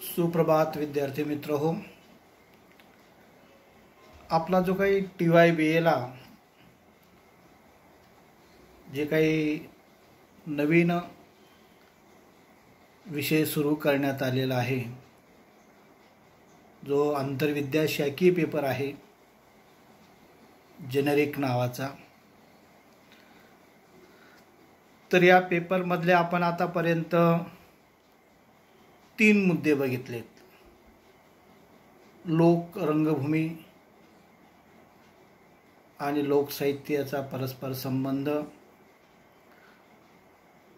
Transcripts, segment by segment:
सुप्रभात विद्यार्थी मित्र हो. आपला जो काही TYBA जे काही नवीन विषय सुरू करण्यात आलेला आहे, जो आंतरविद्याशाखीय पेपर आहे जेनेरिक नावाचा. तर या पेपरमधले आपण आतापर्यंत 3 मुद्दे बघितलेत. लोक रंगभूमी आणि लोकसाहित्याचा परस्पर संबंध,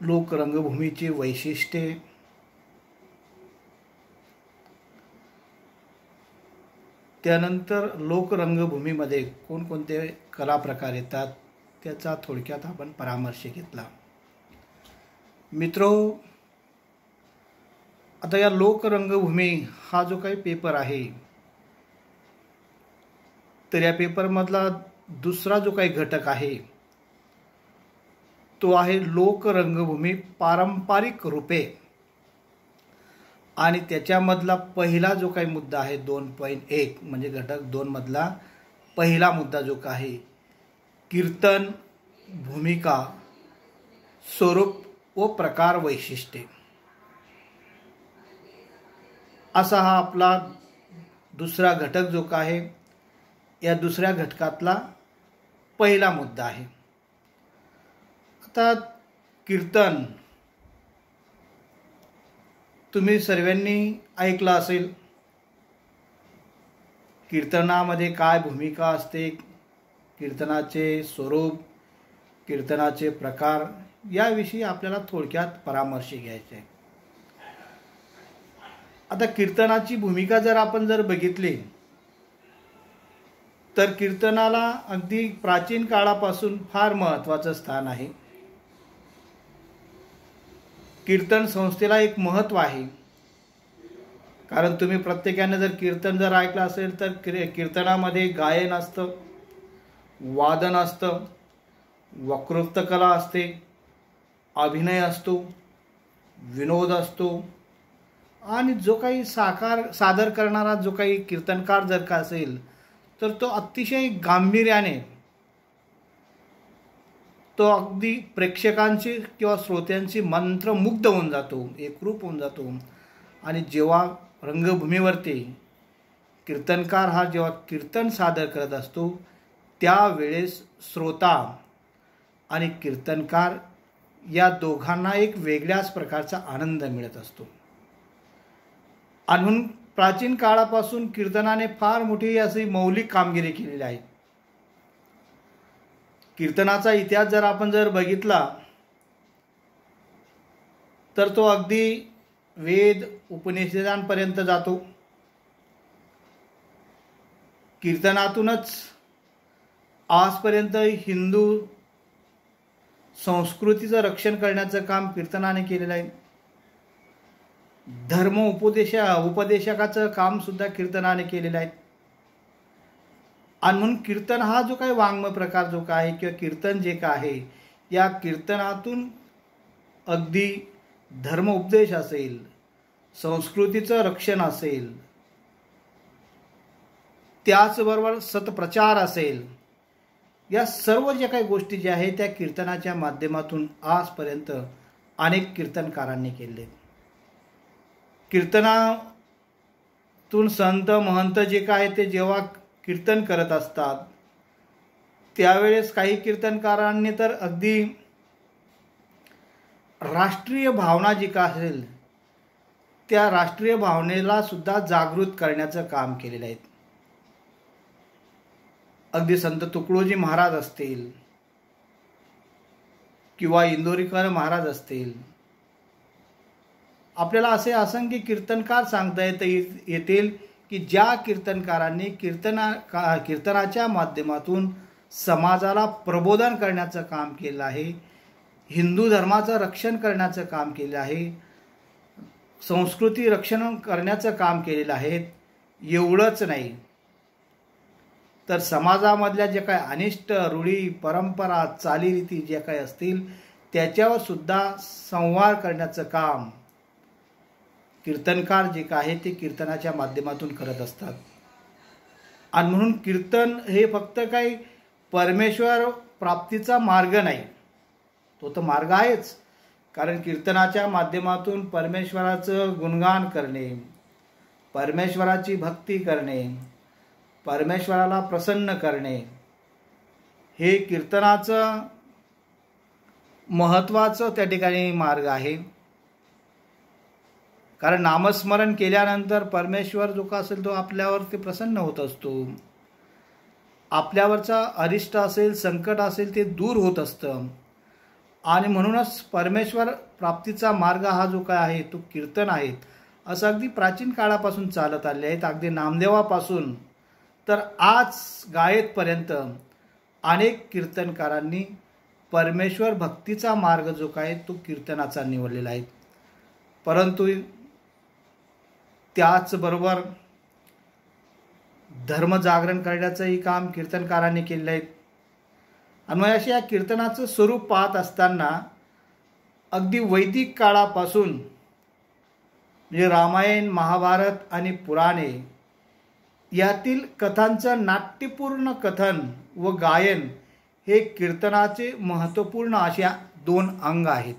लोक रंगभूमीची वैशिष्ट्ये, त्यानंतर लोक रंगभूमीमध्ये कोणकोणते कला प्रकार येतात त्याचा थोडक्यात आपण परामर्श घेतला. मित्रो, आता या लोक रंगभूमी हा जो काही पेपर आहे, तर या पेपरमधला दुसरा जो काही घटक आहे तो आहे लोक रंगभूमी पारंपरिक रूपे, आणि त्याच्यामधला पहिला जो काही मुद्दा आहे 2.1 म्हणजे घटक 2 मधला पहिला मुद्दा जो काही कीर्तन, भूमिका, स्वरूप व प्रकार वैशिष्ट्ये, असा हा आपला दुसरा घटक जो आहे या दुसऱ्या घटकातला पहिला मुद्दा आहे. आता कीर्तन तुम्ही सर्वांनी ऐकलं असेल. कीर्तनामध्ये काय भूमिका असते, कीर्तनाचे स्वरूप, कीर्तनाचे प्रकार याविषयी आपल्याला थोडक्यात परामर्श घ्यायचे आहे. आता कीर्तनाची भूमिका जर आपण बघितली तर कीर्तनाला अगदी प्राचीन काळापासून फार महत्त्वाचं स्थान आहे. कीर्तन संस्थेला एक महत्त्व आहे, कारण तुम्ही प्रत्येकाने जर कीर्तन ऐकलं असेल तर कीर्तनामध्ये गायन असतं, वादन असतं, वक्तृत्व कला असते, अभिनय असतो, विनोद असतो, आणि जो काही सादर करणारा जो काही कीर्तनकार जर का असेल तर तो अतिशय गांभीर्याने तो अगदी प्रेक्षकांची किंवा श्रोत्यांची मंत्रमुग्ध होऊन जातो, एकरूप होऊन जातो. आणि जेव्हा रंगभूमीवरती कीर्तनकार हा जेव्हा कीर्तन सादर करत असतो त्यावेळेस श्रोता आणि कीर्तनकार या दोघांना एक वेगळ्याच प्रकारचा आनंद मिळत असतो. आणि म्हणून प्राचीन काळापासून कीर्तनाने फार मोठी अशी मौलिक कामगिरी केलेली आहे. कीर्तनाचा इतिहास जर आपण बघितला तर तो अगदी वेद उपनिषदांपर्यंत जातो. कीर्तनातूनच आजपर्यंत हिंदू संस्कृतीचं रक्षण करण्याचं काम कीर्तनाने केलेलं आहे. धर्म उपदेशकाचं काम सुद्धा कीर्तनाने केलेलं आहे. आणि म्हणून कीर्तन हा जो काही वाङ्मय प्रकार जो काय आहे किंवा कीर्तन जे काय आहे, या कीर्तनातून अगदी धर्म उपदेश असेल, संस्कृतीचं रक्षण असेल, त्याचबरोबर सत्प्रचार असेल, या सर्व ज्या काही गोष्टी ज्या आहेत त्या कीर्तनाच्या माध्यमातून आजपर्यंत अनेक कीर्तनकारांनी केले. कीर्तनातून संत महंत जे काय ते जेव्हा कीर्तन करत असतात त्यावेळेस काही कीर्तनकारांनी तर अगदी राष्ट्रीय भावना जी काय असेल त्या राष्ट्रीय भावनेला सुद्धा जागृत करण्याचं काम केलेलं आहे. अगदी संत तुकडोजी महाराज असतील किंवा इंदोरीकर महाराज असतील, आपल्याला असे असंख्य कीर्तनकार सांगता येतील की ज्या कीर्तनकारांनी कीर्तनाच्या माध्यमातून समाजाला प्रबोधन करण्याचं काम केलं आहे, हिंदू धर्माचं रक्षण करण्याचं काम केलं आहे, संस्कृती रक्षण करण्याचं काम केलेलं आहे. एवढंच नाही तर समाजामधल्या जे काही अनिष्ट रूढी परंपरा चालीरीती जे काही असतील त्याच्यावर सुद्धा संवाद करण्याचं काम कीर्तनकार जे काय आहे ते कीर्तनाच्या माध्यमातून करत असतात. आणि म्हणून कीर्तन हे फक्त काही परमेश्वर प्राप्तीचा मार्ग नाही, तो तर मार्ग आहेच. कारण कीर्तनाच्या माध्यमातून परमेश्वराचं गुणगान करणे, परमेश्वराची भक्ती करणे, परमेश्वराला प्रसन्न करणे हे कीर्तनाचं महत्त्वाचं त्या ठिकाणी मार्ग आहे. कारण नामस्मरण केल्यानंतर परमेश्वर जो का असेल तो आपल्यावर ते प्रसन्न होत असतो. आपल्यावरचा अरिष्ट असेल, संकट असेल ते दूर होत असतं. आणि म्हणूनच परमेश्वर प्राप्तीचा मार्ग हा जो काय आहे तो कीर्तन आहे, असं अगदी प्राचीन काळापासून चालत आले आहेत. अगदी नामदेवापासून तर आज गायतपर्यंत अनेक कीर्तनकारांनी परमेश्वर भक्तीचा मार्ग जो काय तो कीर्तनाचा निवडलेला आहे. परंतु त्याचबरोबर धर्मजागरण करण्याचंही काम कीर्तनकारांनी केलेलं आहे. आणि अशा या कीर्तनाचं स्वरूप पाहत असताना अगदी वैदिक काळापासून म्हणजे रामायण, महाभारत आणि पुराणे यातील कथांचं नाट्यपूर्ण कथन व गायन हे कीर्तनाचे महत्त्वपूर्ण अशा 2 अंग आहेत.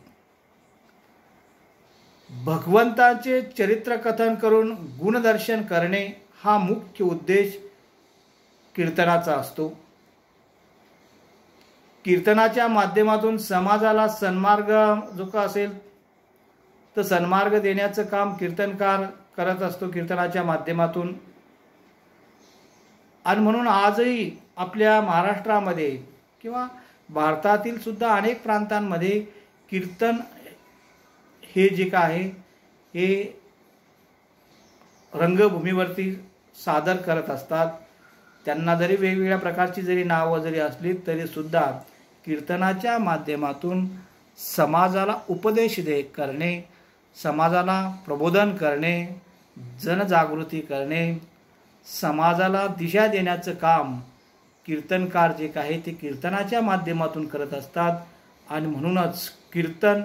भगवंताचे चरित्रकथन करून गुणदर्शन करणे हा मुख्य उद्देश कीर्तनाचा असतो. कीर्तनाच्या माध्यमातून समाजाला सन्मार्ग जो का असेल तर सन्मार्ग देण्याचं काम कीर्तनकार करत असतो कीर्तनाच्या माध्यमातून. आणि म्हणून आजही आपल्या महाराष्ट्रामध्ये किंवा भारतातील सुद्धा अनेक प्रांतांमध्ये कीर्तन हे जे काय आहे हे रंगभूमीवरती सादर करत असतात. त्यांना जरी वेगवेगळ्या प्रकारची जरी नावं जरी असली तरी सुद्धा कीर्तनाच्या माध्यमातून समाजाला उपदेश करणे, समाजाला प्रबोधन करणे, जनजागृती करणे, समाजाला दिशा देण्याचं काम कीर्तनकार जे काय ते कीर्तनाच्या माध्यमातून करत असतात. आणि म्हणूनच कीर्तन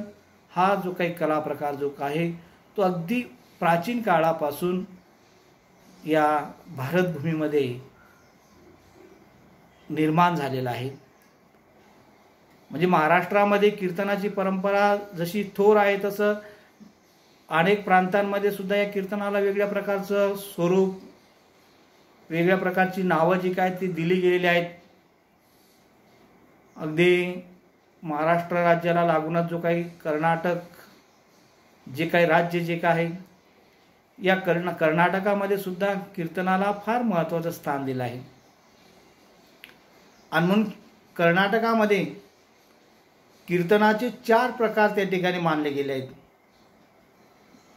हा जो काही कला प्रकार जो आहे तो अगदी प्राचीन काळापासून या भारतभूमीमध्ये निर्माण झालेला आहे. म्हणजे महाराष्ट्रामध्ये कीर्तनाची परंपरा जशी थोर आहे तसं अनेक प्रांतांमध्ये सुद्धा या कीर्तनाला वेगळ्या प्रकारचं स्वरूप, वेगळ्या प्रकारची नावं जी काय ती दिली गेलेली आहेत. अगदी महाराष्ट्र राज्याला लागूनच जो काही कर्नाटक जे काही राज्य जे काय आहे या कर्नाटकामध्ये सुद्धा कीर्तनाला फार महत्त्वाचं स्थान दिलं आहे. आणि म्हणून कर्नाटकामध्ये कीर्तनाचे 4 प्रकार त्या ठिकाणी मानले गेले आहेत.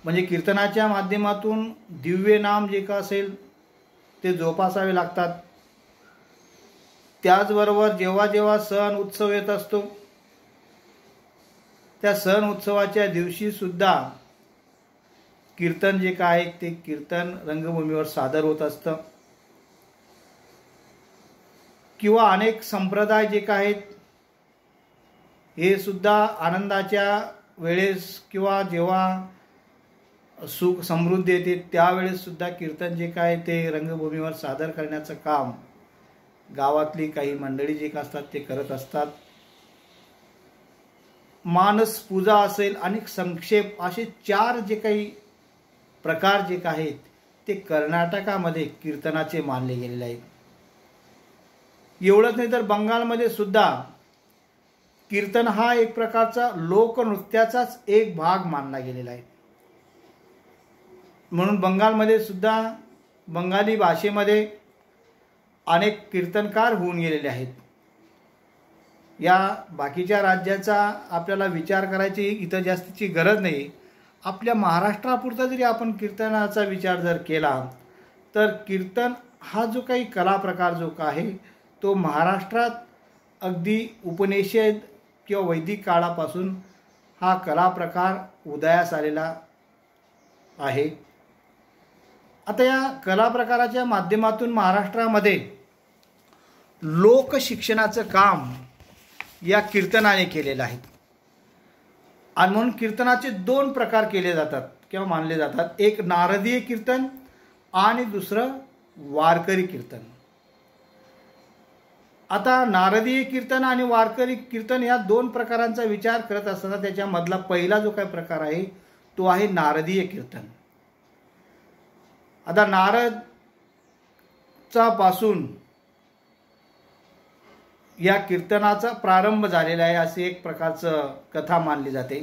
म्हणजे कीर्तनाच्या माध्यमातून दिव्य नाम जे का असेल ते जोपासावे लागतात. त्याचबरोबर जेव्हा जेव्हा सण उत्सव येत असतो त्या सण उत्सवाच्या दिवशी सुद्धा कीर्तन जे काय आहे ते कीर्तन रंगभूमीवर सादर होत असतं. किंवा अनेक संप्रदाय जे काय आहेत हे सुद्धा आनंदाच्या वेळेस किंवा जेव्हा सुख समृद्धी येते त्यावेळेस सुद्धा कीर्तन जे काय ते रंगभूमीवर सादर करण्याचं काम गावातली काही मंडळी जे का असतात ते करत असतात. मानस पूजा असेल आणि संक्षेप असे 4 जे काही प्रकार जे काय आहेत ते कर्नाटकामध्ये कीर्तनाचे मानले गेलेले आहेत. एवढंच नाही तर बंगालमध्ये सुद्धा कीर्तन हा एक प्रकारचा लोकनृत्याचाच एक भाग मानला गेलेला आहे. म्हणून बंगालमध्ये सुद्धा बंगाली भाषेमध्ये अनेक कीर्तनकार होऊन गेलेले आहेत. या बाकीच्या राज्याचा आपल्याला विचार करायची इथं जास्तीची गरज नाही. आपल्या महाराष्ट्रापुरता जरी आपण कीर्तनाचा विचार जर केला तर कीर्तन हा जो काही कला प्रकार जो का आहे तो महाराष्ट्रात अगदी उपनिषद किंवा वैदिक काळापासून हा कला प्रकार उदयास आलेला आहे. आता या कला प्रकाराच्या माध्यमातून महाराष्ट्रामध्ये लोकशिक्षणाचं काम या कीर्तनाने केलेलं आहे. आणि म्हणून कीर्तनाचे 2 प्रकार केले जातात. किंवा मानले जातात. एक नारदीय कीर्तन आणि दुसरं वारकरी कीर्तन. आता नारदीय कीर्तन आणि वारकरी कीर्तन या दोन प्रकारांचा विचार करत असताना त्याच्यामधला पहिला जो काही प्रकार आहे तो आहे नारदीय कीर्तन. आता नारदचा पासून या कीर्तनाचा प्रारंभ झालेला आहे असे एक प्रकारचं कथा मानली जाते.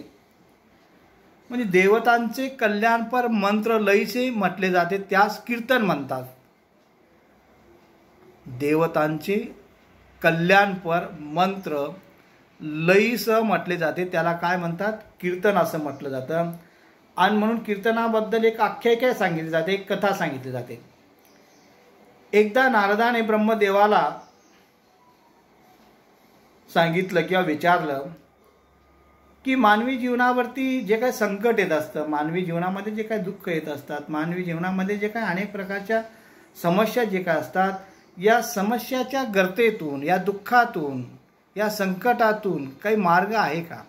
म्हणजे देवतांचे कल्याणपर मंत्र लयीचे म्हटले जाते, त्यास कीर्तन म्हणतात. देवतांचे कल्याणपर मंत्र लयीसह म्हटले जाते, त्याला काय म्हणतात? कीर्तन असं म्हटलं जातं. आणि म्हणून कीर्तनाबद्दल एक आख्यायिका सांगितली जाते, एक कथा सांगितली जाते. एकदा नारदाने ब्रह्मदेवाला सांगितलं किंवा विचारलं की मानवी जीवनावरती जे काही संकट येत असतं, मानवी जीवनामध्ये जे काही दुःख येत असतात, मानवी जीवनामध्ये जे काही अनेक प्रकारच्या समस्या जे काय असतात, या समस्याच्या गर्तेतून, या दुःखातून, या संकटातून काही मार्ग आहे का?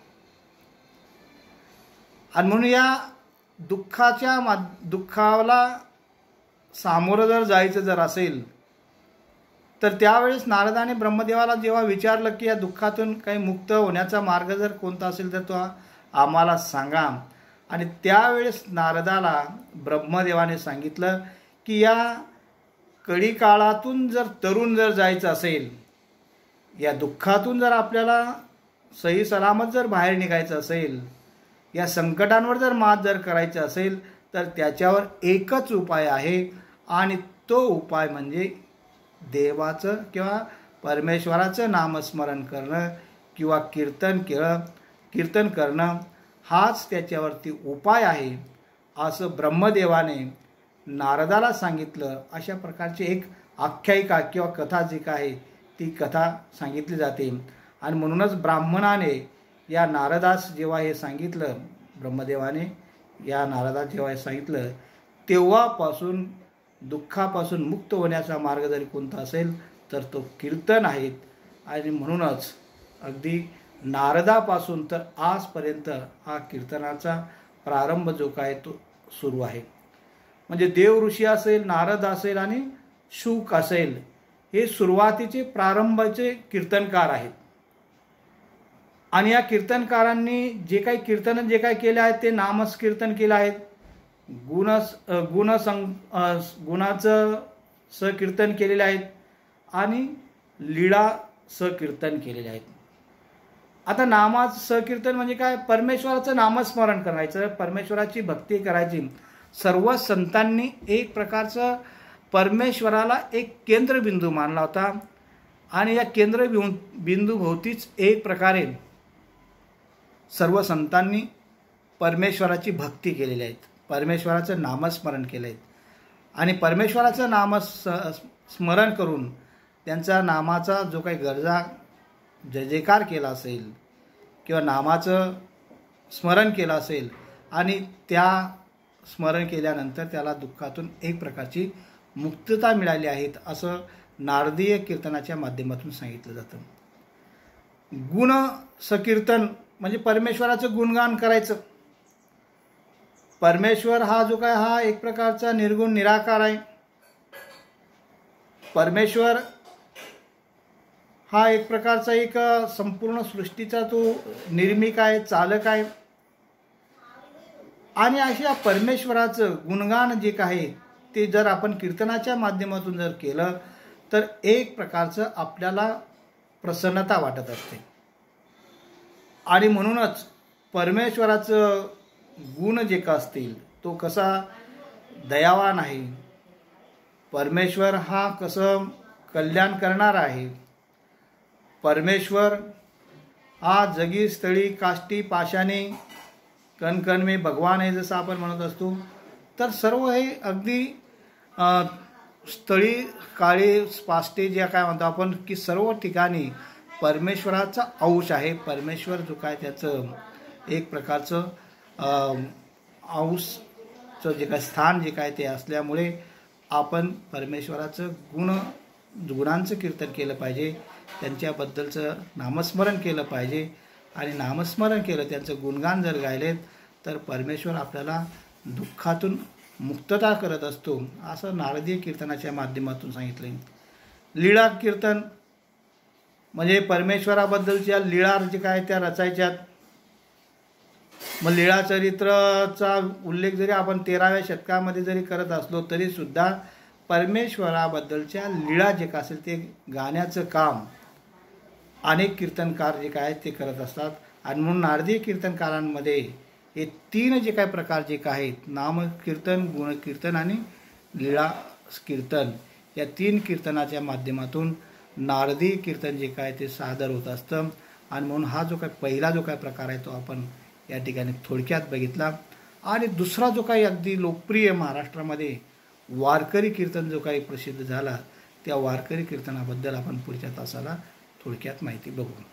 आणि म्हणून या दुःखाला सामोरं जर जायचं जर असेल तर त्यावेळेस नारदाने ब्रह्मदेवाला जेव्हा विचारलं की या दुःखातून काही मुक्त होण्याचा मार्ग जर कोणता असेल तर तो आम्हाला सांगा. आणि त्यावेळेस नारदाला ब्रह्मदेवाने सांगितलं की या कडी काळातून जर तरुण जर जायचं असेल, या दुःखातून जर आपल्याला सही सलामत जर बाहेर निघायचं असेल, या संकटांवर जर मात जर करायचं असेल तर त्याच्यावर एकच उपाय आहे आणि तो उपाय म्हणजे देवाचं किंवा परमेश्वराचं नामस्मरण करणं किंवा कीर्तन करणं हाच त्याच्यावरती उपाय आहे असं ब्रह्मदेवाने नारदाला सांगितलं. अशा प्रकारची एक आख्यायिका किंवा कथा जी काय आहे ती कथा सांगितली जाते. आणि म्हणूनच ब्राह्मणाने या नारदास जेव्हा हे सांगितलं, ब्रह्मदेवाने या नारदास जेव्हा हे सांगितलं, तेव्हापासून दुःखापासून मुक्त होण्याचा मार्ग जरी कोणता असेल तर तो कीर्तन आहे. आणि म्हणूनच अगदी नारदापासून तर आजपर्यंत हा कीर्तनाचा प्रारंभ जो काय तो सुरू आहे. म्हणजे देव ऋषी असेल, नारद असेल आणि शुक असेल, हे सुरुवातीचे प्रारंभाचे कीर्तनकार आहेत. आणि या कीर्तनकारांनी जे काही कीर्तन जे काही केले आहेत ते नामकीर्तन केलं आहेत, गुणाचं सकीर्तन केलेले आहेत आणि लीळा सकीर्तन केलेले आहेत. आता नामाचं सकीर्तन म्हणजे काय? परमेश्वराचं नामस्मरण करायचं, परमेश्वराची भक्ती करायची. सर्व संतांनी एक प्रकारचं परमेश्वराला एक केंद्रबिंदू मानला होता आणि या केंद्रबिंदू भोवतीच एक प्रकारे सर्व संतांनी परमेश्वराची भक्ती केलेली आहे, परमेश्वराचं नामस्मरण केलं आहे. आणि परमेश्वराचं स्मरण करून त्यांचा नामाचा जो काही गरजा जय जयकार केला असेल किंवा नामाचं स्मरण केलं असेल आणि त्या स्मरण केल्यानंतर त्याला दुःखातून एक प्रकारची मुक्तता मिळाली आहे असं नारदीय कीर्तनाच्या माध्यमातून सांगितलं जातं. गुण सकीर्तन म्हणजे परमेश्वराचं गुणगान करायचं. परमेश्वर हा जो काय हा एक प्रकारचा निर्गुण निराकार आहे. परमेश्वर हा एक प्रकारचा एक संपूर्ण सृष्टीचा तो निर्मिक आहे, चालक आहे. आणि अशा परमेश्वराचं गुणगान जे काही ते जर आपण कीर्तनाच्या माध्यमातून जर केलं तर एक प्रकारचं आपल्याला प्रसन्नता वाटत असते. आणि म्हणूनच परमेश्वराचं गुण जे का असतील तो कसा दयावान आहे, परमेश्वर हा कसं कल्याण करणारा आहे, परमेश्वर हा जगी स्थळी काष्टी पाशाने कण में भगवान आहे जसं आपण म्हणत असतो. तर सर्व हे अगदी स्थळी काळे पाष्टे जे काय म्हणतो आपण की सर्व ठिकाणी परमेश्वराचा अंश आहे. परमेश्वर जो काय त्याचं एक प्रकारचं अंशचं जे काय स्थान जे काय ते असल्यामुळे आपण परमेश्वराचं गुणांचं कीर्तन केलं पाहिजे, त्यांच्याबद्दलचं नामस्मरण केलं पाहिजे. आणि नामस्मरण केलं, त्यांचं गुणगान जर गायलेत तर परमेश्वर आपल्याला दुःखातून मुक्तता करत असतो, असं नारदीय कीर्तनाच्या माध्यमातून सांगितलं. लीळा कीर्तन म्हणजे परमेश्वराबद्दलच्या लीळा जे काय त्या रचायच्यात. मग लीळा चरित्राचा उल्लेख जरी आपण 13व्या शतकामध्ये जरी करत असलो तरी सुद्धा परमेश्वराबद्दलच्या लीळा जे काय असेल ते गाण्याचं काम अनेक कीर्तनकार जे काय ते करत असतात. आणि म्हणून नारदीय कीर्तनकारांमध्ये हे 3 जे काय प्रकार जे काय आहेत, नामकीर्तन, गुणकीर्तन आणि लीळा कीर्तन, या 3 कीर्तनाच्या माध्यमातून नारदीय कीर्तन जे काय ते सादर होत असतं. आणि म्हणून हा जो काय पहिला जो काय प्रकार आहे तो आपण या ठिकाणी थोडक्यात बघितला. आणि दुसरा जो काही अगदी लोकप्रिय महाराष्ट्रामध्ये वारकरी कीर्तन जो काही प्रसिद्ध झाला, त्या वारकरी कीर्तनाबद्दल आपण पुढच्या तासाला थोडक्यात माहिती बघू.